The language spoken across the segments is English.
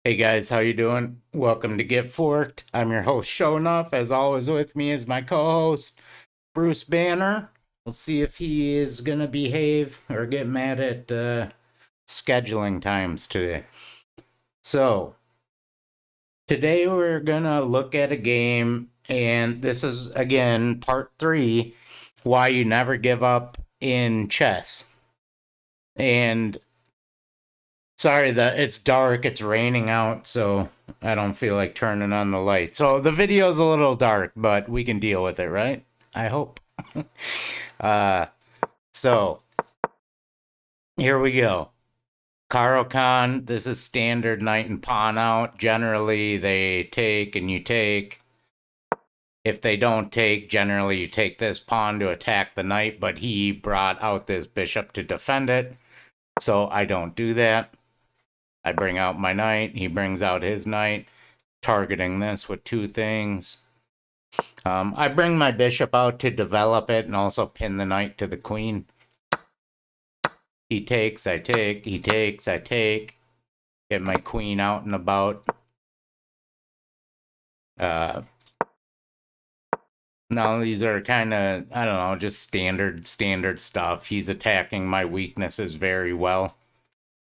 Hey guys, how you doing? Welcome to Get Forked. I'm your host, Shownuff. As always, with me is my co-host, Bruce Banner. We'll see if he is gonna behave or get mad at scheduling times today. So today we're gonna look at a game, and this is again part three: why you never give up in chess. And sorry that it's dark, it's raining out, so I don't feel like turning on the light. So the video's a little dark, but we can deal with it, right? I hope. uh so here we go. Karo Khan, this is standard knight and pawn out. Generally they take and you take. If they don't take, generally you take this pawn to attack the knight, but he brought out this bishop to defend it. So I don't do that. I bring out my knight, he brings out his knight, targeting this with two things. I bring my bishop out to develop it and also pin the knight to the queen. He takes, I take, he takes, I take. Get my queen out and about. Uh, now these are kind of, I don't know, just standard stuff. He's attacking my weaknesses very well,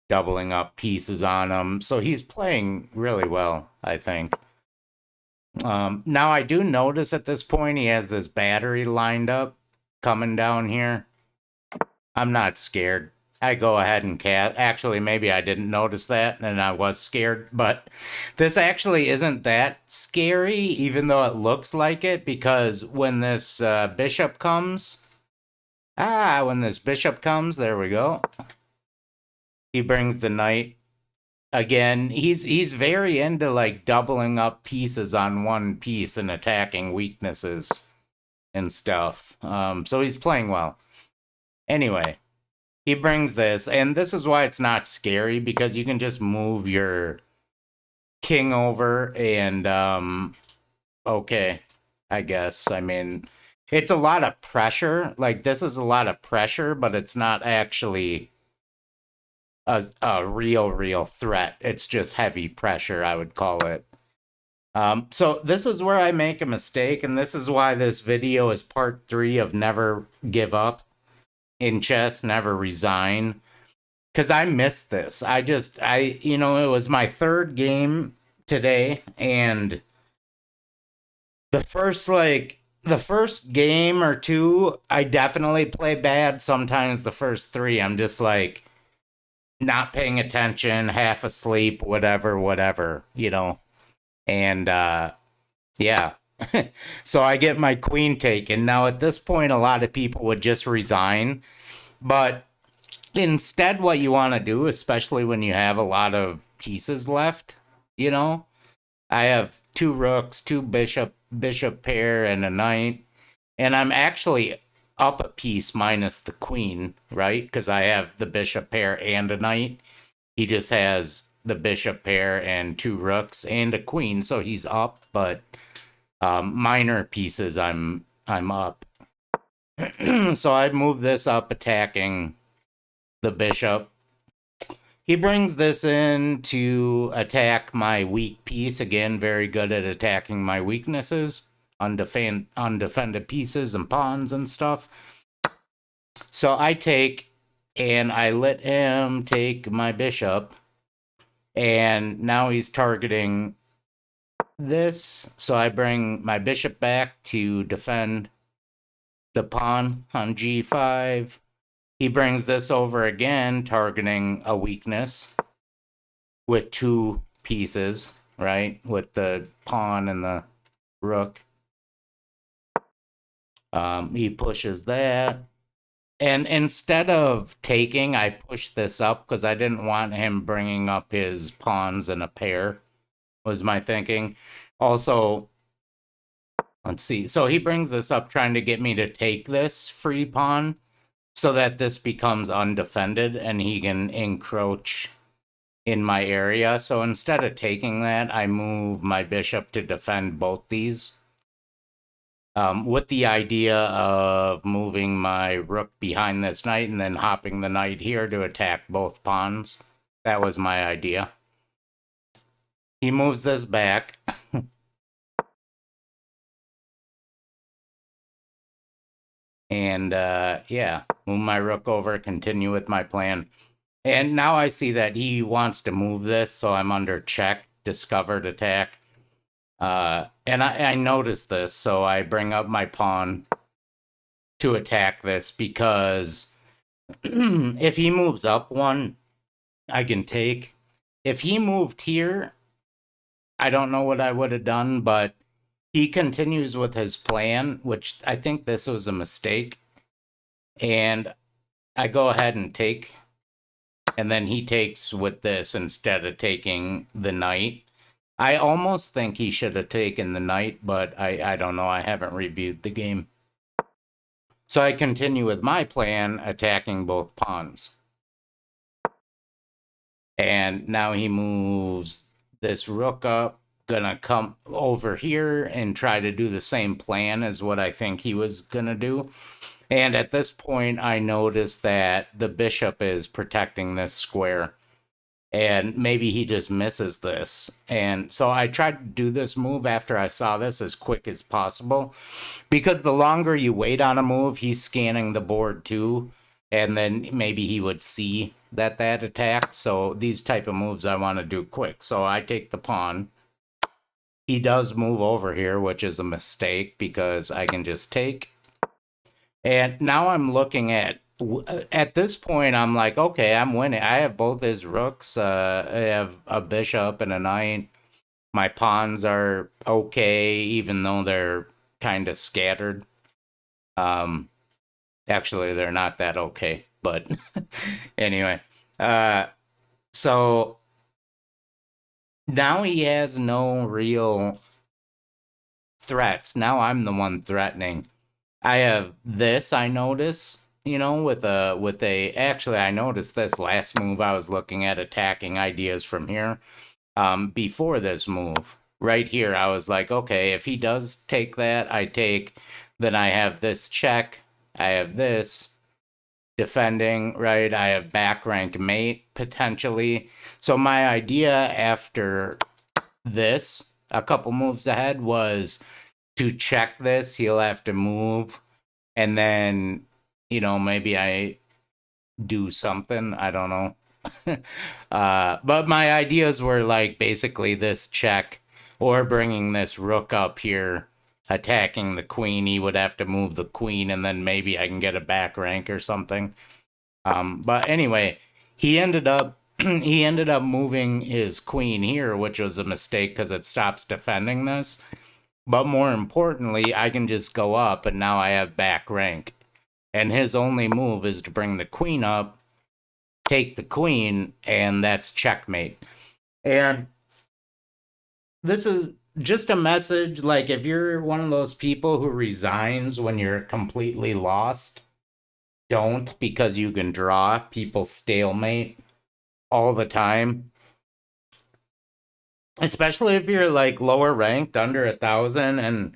doubling up pieces on him. So he's playing really well, I think. Now I do notice at this point he has this battery lined up coming down here. I'm not scared. I go ahead and cast. Actually, maybe I didn't notice that and I was scared, but this actually isn't that scary, even though it looks like it, because when this bishop comes, when this bishop comes, there we go. He brings the knight. Again, he's very into like doubling up pieces on one piece and attacking weaknesses and stuff. So he's playing well. Anyway, he brings this, and this is why it's not scary, because you can just move your king over and okay, I guess. I mean, it's a lot of pressure. Like this is a lot of pressure, but it's not actually a real threat. It's just heavy pressure, I would call it. So this is where I make a mistake, and this is why this video is part three of never give up in chess, never resign. Because I missed this. It was my third game today, and the first game or two, I definitely play bad. Sometimes the first three, I'm just like not paying attention, half asleep, whatever. And yeah. So I get my queen taken. Now at this point, a lot of people would just resign, but instead what you want to do, especially when you have a lot of pieces left, you know I have two rooks, two bishop pair, and a knight, and I'm actually up a piece minus the queen, right? Because I have the bishop pair and a knight. He just has the bishop pair and two rooks and a queen, so he's up, but minor pieces I'm up. So I move this up attacking the bishop. He brings this in to attack my weak piece. Again, very good at attacking my weaknesses, undefended pieces and pawns and stuff. So I take and I let him take my bishop. And now he's targeting this. So I bring my bishop back to defend the pawn on g5. He brings this over again, targeting a weakness with two pieces, right? With the pawn and the rook. He pushes that. And instead of taking, I pushed this up because I didn't want him bringing up his pawns in a pair, was my thinking. Also, let's see. So he brings this up trying to get me to take this free pawn so that this becomes undefended and he can encroach in my area. So instead of taking that, I move my bishop to defend both these. With the idea of moving my rook behind this knight and then hopping the knight here to attack both pawns. That was my idea. He moves this back. And yeah, move my rook over, continue with my plan. And now I see that he wants to move this, so I'm under check, discovered attack. And I noticed this, so I bring up my pawn to attack this because if he moves up one, I can take. If he moved here, I don't know what I would have done, but he continues with his plan, which I think this was a mistake. And I go ahead and take, and then he takes with this instead of taking the knight. I almost think he should have taken the knight, but I don't know. I haven't reviewed the game. So I continue with my plan, attacking both pawns. And now he moves this rook up, gonna come over here and try to do the same plan as what I think he was gonna do. And at this point, I notice that the bishop is protecting this square. And maybe he just misses this. And so I tried to do this move after I saw this as quick as possible. Because the longer you wait on a move, he's scanning the board too. And then maybe he would see that attack. So these type of moves I want to do quick. So I take the pawn. He does move over here, which is a mistake because I can just take. And now I'm looking at this point, I'm like, okay, I'm winning. I have both his rooks. I have a bishop and a knight. My pawns are okay, even though they're kind of scattered. Actually, they're not that okay, but anyway. So now he has no real threats. Now I'm the one threatening. I have this, I notice, with a actually I noticed this last move I was looking at attacking ideas from here. Before this move, right here, I was like, okay, if he does take that, I take, then I have this check, I have this defending, right? I have back rank mate potentially. So my idea after this, a couple moves ahead, was to check this. He'll have to move, and then maybe I do something. I don't know. But my ideas were like basically this check or bringing this rook up here, attacking the queen. He would have to move the queen, and then maybe I can get a back rank or something. But anyway, he ended up he ended up moving his queen here, which was a mistake because it stops defending this. But more importantly, I can just go up, and now I have back rank. And his only move is to bring the queen up, take the queen, and that's checkmate. And this is just a message, like if you're one of those people who resigns when you're completely lost, don't, because you can draw. People stalemate all the time. Especially if you're like lower ranked, under 1,000, and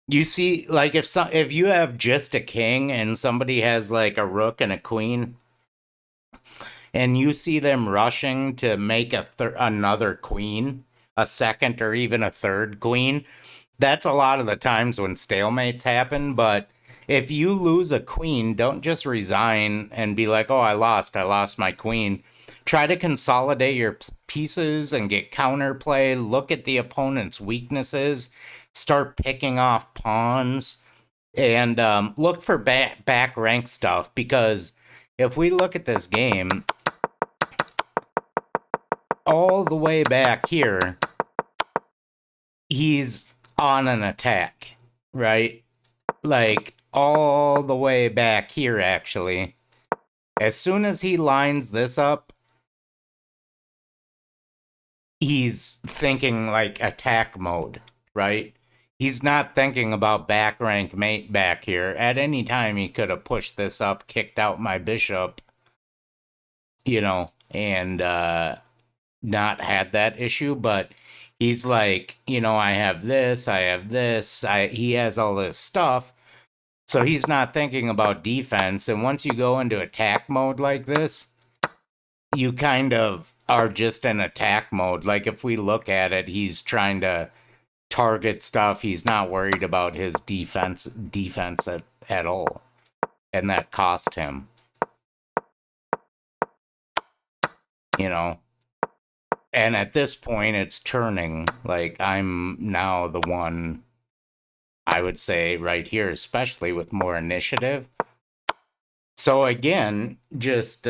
you see, like if you have just a king and somebody has like a rook and a queen, and you see them rushing to make another queen, a second or even a third queen, that's a lot of the times when stalemates happen. But if you lose a queen, don't just resign and be like, oh, I lost my queen. Try to consolidate your pieces and get counterplay. Look at the opponent's weaknesses. Start picking off pawns and look for back rank stuff, because if we look at this game, all the way back here, he's on an attack, right? Like all the way back here, actually. As soon as he lines this up, he's thinking like attack mode, right? He's not thinking about back rank mate back here. At any time, he could have pushed this up, kicked out my bishop, and not had that issue. But he's like, I have this, I have this, he has all this stuff. So he's not thinking about defense. And once you go into attack mode like this, you kind of are just in attack mode. Like if we look at it, he's trying to target stuff. He's not worried about his defense at all. And that cost him, you know. And at this point it's turning. Like I'm now the one, I would say, right here, especially with more initiative. So again, just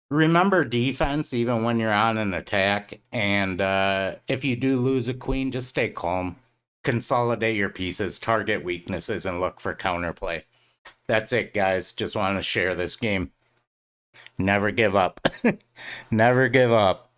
remember defense even when you're on an attack. And if you do lose a queen, just stay calm. Consolidate your pieces, target weaknesses, and look for counterplay. That's it, guys. Just want to share this game. Never give up. Never give up.